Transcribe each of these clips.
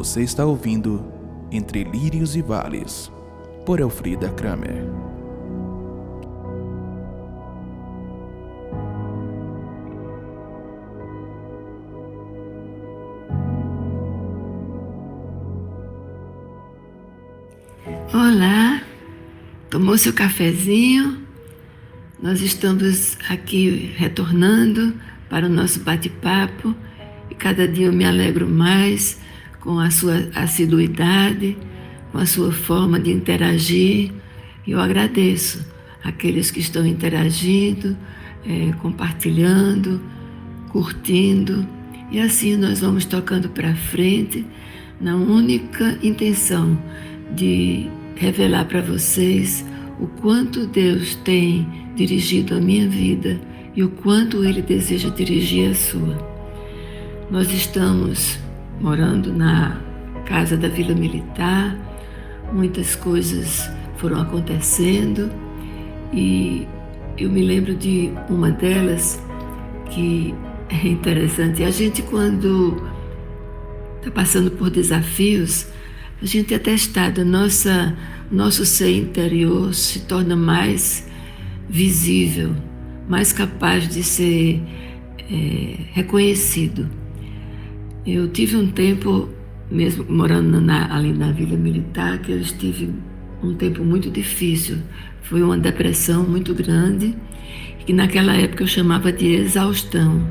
Você está ouvindo Entre Lírios e Vales, por Elfrida Kramer. Olá, tomou seu cafezinho? Nós estamos aqui retornando para o nosso bate-papo e cada dia eu me alegro mais com a sua assiduidade, com a sua forma de interagir. E eu agradeço aqueles que estão interagindo, compartilhando, curtindo, e assim nós vamos tocando para frente na única intenção de revelar para vocês o quanto Deus tem dirigido a minha vida e o quanto Ele deseja dirigir a sua. Nós estamos morando na casa da Vila Militar, muitas coisas foram acontecendo e eu me lembro de uma delas que é interessante. A gente, quando está passando por desafios, a gente é testado, nosso ser interior se torna mais visível, mais capaz de ser reconhecido. Eu tive um tempo, mesmo morando ali na Vila Militar, que eu estive um tempo muito difícil. Foi uma depressão muito grande, que naquela época eu chamava de exaustão.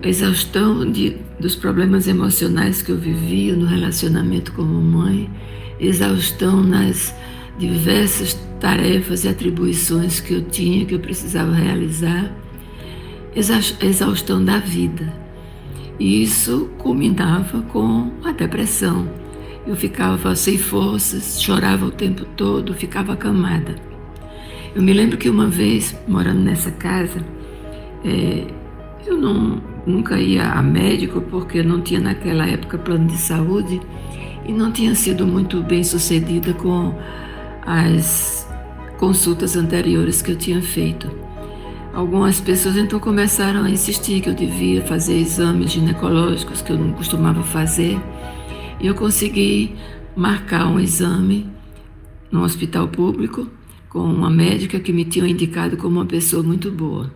Exaustão dos problemas emocionais que eu vivia no relacionamento com a mamãe, exaustão nas diversas tarefas e atribuições que eu tinha, que eu precisava realizar, exaustão da vida. E isso culminava com a depressão. Eu ficava sem forças, chorava o tempo todo, ficava acamada. Eu me lembro que uma vez, morando nessa casa, eu nunca ia a médico porque eu não tinha naquela época plano de saúde e não tinha sido muito bem sucedida com as consultas anteriores que eu tinha feito. Algumas pessoas então começaram a insistir que eu devia fazer exames ginecológicos que eu não costumava fazer e eu consegui marcar um exame no hospital público com uma médica que me tinha indicado como uma pessoa muito boa.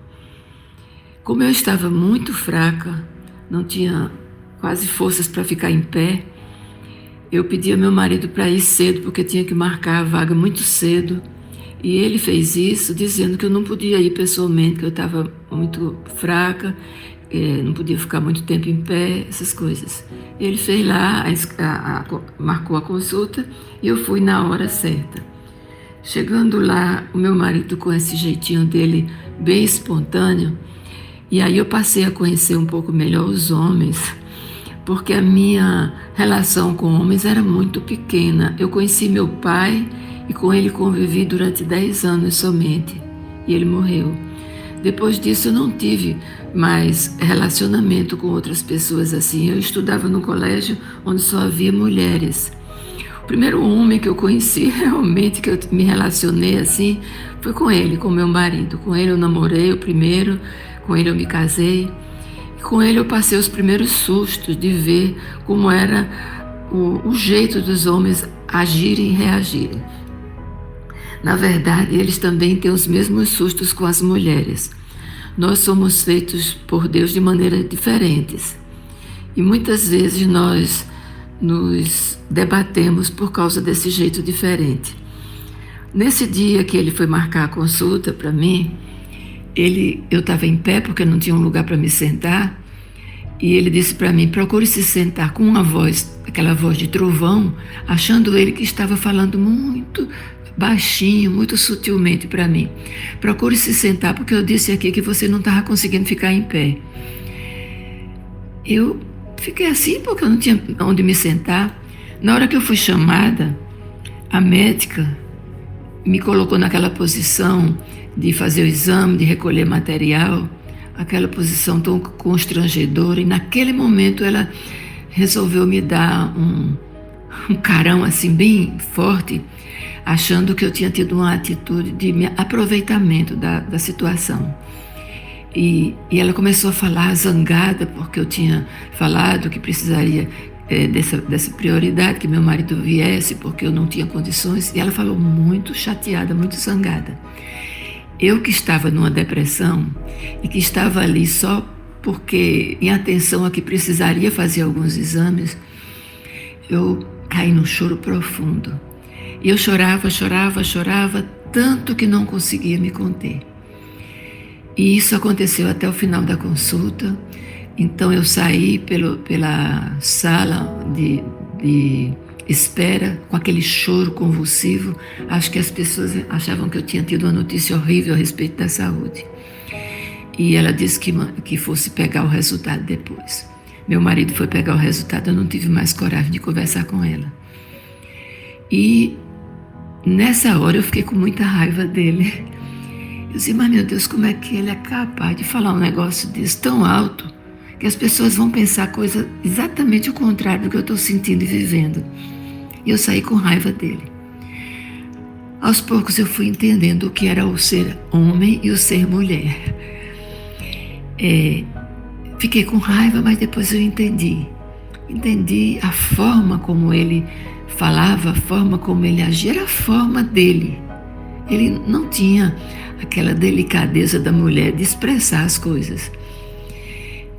Como eu estava muito fraca, não tinha quase forças para ficar em pé, eu pedi ao meu marido para ir cedo, porque tinha que marcar a vaga muito cedo. E ele fez isso dizendo que eu não podia ir pessoalmente, que eu estava muito fraca, não podia ficar muito tempo em pé, essas coisas. Ele fez lá, marcou a consulta e eu fui na hora certa. Chegando lá, o meu marido com esse jeitinho dele bem espontâneo, e aí eu passei a conhecer um pouco melhor os homens, porque a minha relação com homens era muito pequena. Eu conheci meu pai e com ele convivi durante 10 anos somente, e ele morreu. Depois disso eu não tive mais relacionamento com outras pessoas assim. Eu estudava no colégio onde só havia mulheres. O primeiro homem que eu conheci realmente, que eu me relacionei assim, foi com ele, com meu marido. Com ele eu namorei o primeiro, com ele eu me casei. E com ele eu passei os primeiros sustos de ver como era o jeito dos homens agirem e reagirem. Na verdade, eles também têm os mesmos sustos com as mulheres. Nós somos feitos por Deus de maneiras diferentes. E muitas vezes nós nos debatemos por causa desse jeito diferente. Nesse dia que ele foi marcar a consulta para mim, eu estava em pé porque não tinha um lugar para me sentar, e ele disse para mim: procure se sentar, com uma voz, aquela voz de trovão, achando ele que estava falando muito baixinho, muito sutilmente para mim. Procure se sentar porque eu disse aqui que você não estava conseguindo ficar em pé. Eu fiquei assim porque eu não tinha onde me sentar. Na hora que eu fui chamada, a médica me colocou naquela posição de fazer o exame, de recolher material, aquela posição tão constrangedora, e naquele momento ela resolveu me dar um carão assim bem forte, achando que eu tinha tido uma atitude de aproveitamento da situação. E ela começou a falar zangada porque eu tinha falado que precisaria dessa prioridade, que meu marido viesse, porque eu não tinha condições, e ela falou muito chateada, muito zangada. Eu que estava numa depressão e que estava ali só porque, em atenção a que precisaria fazer alguns exames, eu caí num choro profundo. E eu chorava, tanto que não conseguia me conter. E isso aconteceu até o final da consulta. Então eu saí pela sala de espera com aquele choro convulsivo. Acho que as pessoas achavam que eu tinha tido uma notícia horrível a respeito da saúde. E ela disse que fosse pegar o resultado depois. Meu marido foi pegar o resultado, eu não tive mais coragem de conversar com ela. E nessa hora eu fiquei com muita raiva dele. Eu disse, mas meu Deus, como é que ele é capaz de falar um negócio desse tão alto que as pessoas vão pensar coisa exatamente o contrário do que eu estou sentindo e vivendo. E eu saí com raiva dele. Aos poucos eu fui entendendo o que era o ser homem e o ser mulher. Fiquei com raiva, mas depois eu entendi. Entendi a forma como ele falava, a forma como ele agia, era a forma dele. Ele não tinha aquela delicadeza da mulher de expressar as coisas.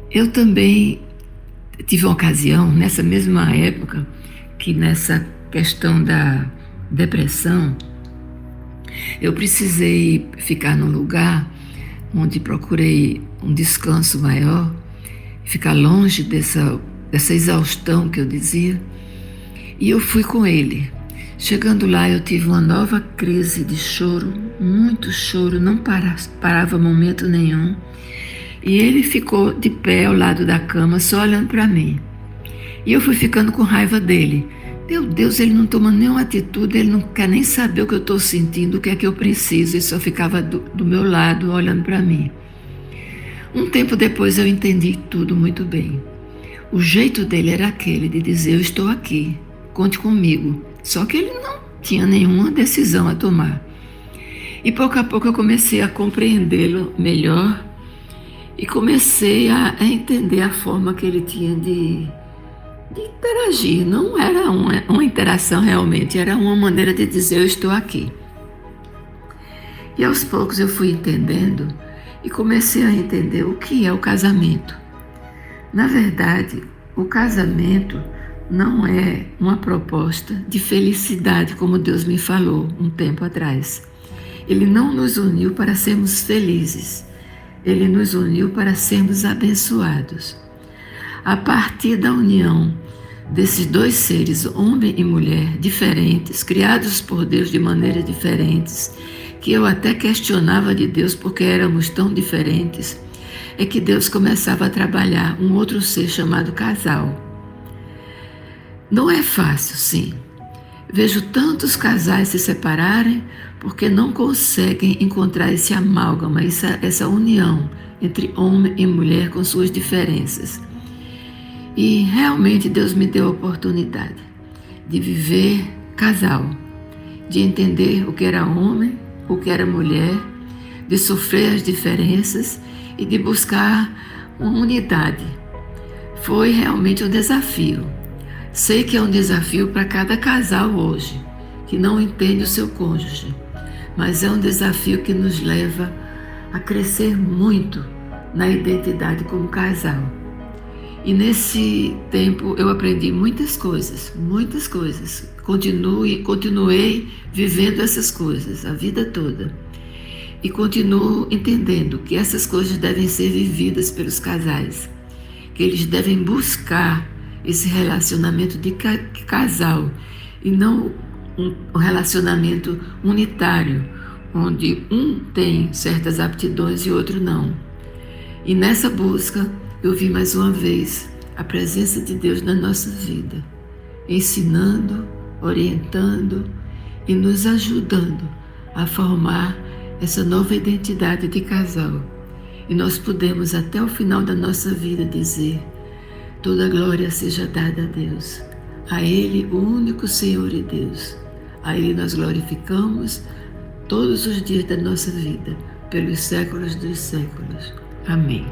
Eu também tive uma ocasião, nessa mesma época, que nessa questão da depressão, eu precisei ficar num lugar onde procurei um descanso maior, ficar longe dessa exaustão que eu dizia, e eu fui com ele. Chegando lá, eu tive uma nova crise de choro, muito choro, não parava momento nenhum. E ele ficou de pé ao lado da cama, só olhando para mim. E eu fui ficando com raiva dele. Meu Deus, ele não toma nenhuma atitude, ele não quer nem saber o que eu estou sentindo, o que é que eu preciso. Ele só ficava do meu lado, olhando para mim. Um tempo depois eu entendi tudo muito bem. O jeito dele era aquele de dizer, eu estou aqui, conte comigo. Só que ele não tinha nenhuma decisão a tomar. E pouco a pouco eu comecei a compreendê-lo melhor e comecei a entender a forma que ele tinha de interagir. Não era uma interação realmente, era uma maneira de dizer eu estou aqui. E aos poucos eu fui entendendo e comecei a entender o que é o casamento. Na verdade, o casamento não é uma proposta de felicidade, como Deus me falou um tempo atrás. Ele não nos uniu para sermos felizes. Ele nos uniu para sermos abençoados. A partir da união desses dois seres, homem e mulher, diferentes, criados por Deus de maneiras diferentes, que eu até questionava de Deus porque éramos tão diferentes, é que Deus começava a trabalhar um outro ser chamado casal. Não é fácil, sim. Vejo tantos casais se separarem porque não conseguem encontrar esse amálgama, essa união entre homem e mulher com suas diferenças. E realmente Deus me deu a oportunidade de viver casal, de entender o que era homem, o que era mulher, de sofrer as diferenças e de buscar uma unidade. Foi realmente um desafio. Sei que é um desafio para cada casal hoje, que não entende o seu cônjuge, mas é um desafio que nos leva a crescer muito na identidade como casal. E nesse tempo eu aprendi muitas coisas. Continuei vivendo essas coisas a vida toda. E continuo entendendo que essas coisas devem ser vividas pelos casais, que eles devem buscar esse relacionamento de casal e não um relacionamento unitário, onde um tem certas aptidões e outro não. E nessa busca eu vi mais uma vez a presença de Deus na nossa vida, ensinando, orientando e nos ajudando a formar essa nova identidade de casal. E nós podemos até o final da nossa vida dizer: toda glória seja dada a Deus, a Ele, o único Senhor e Deus. A Ele nós glorificamos todos os dias da nossa vida, pelos séculos dos séculos. Amém.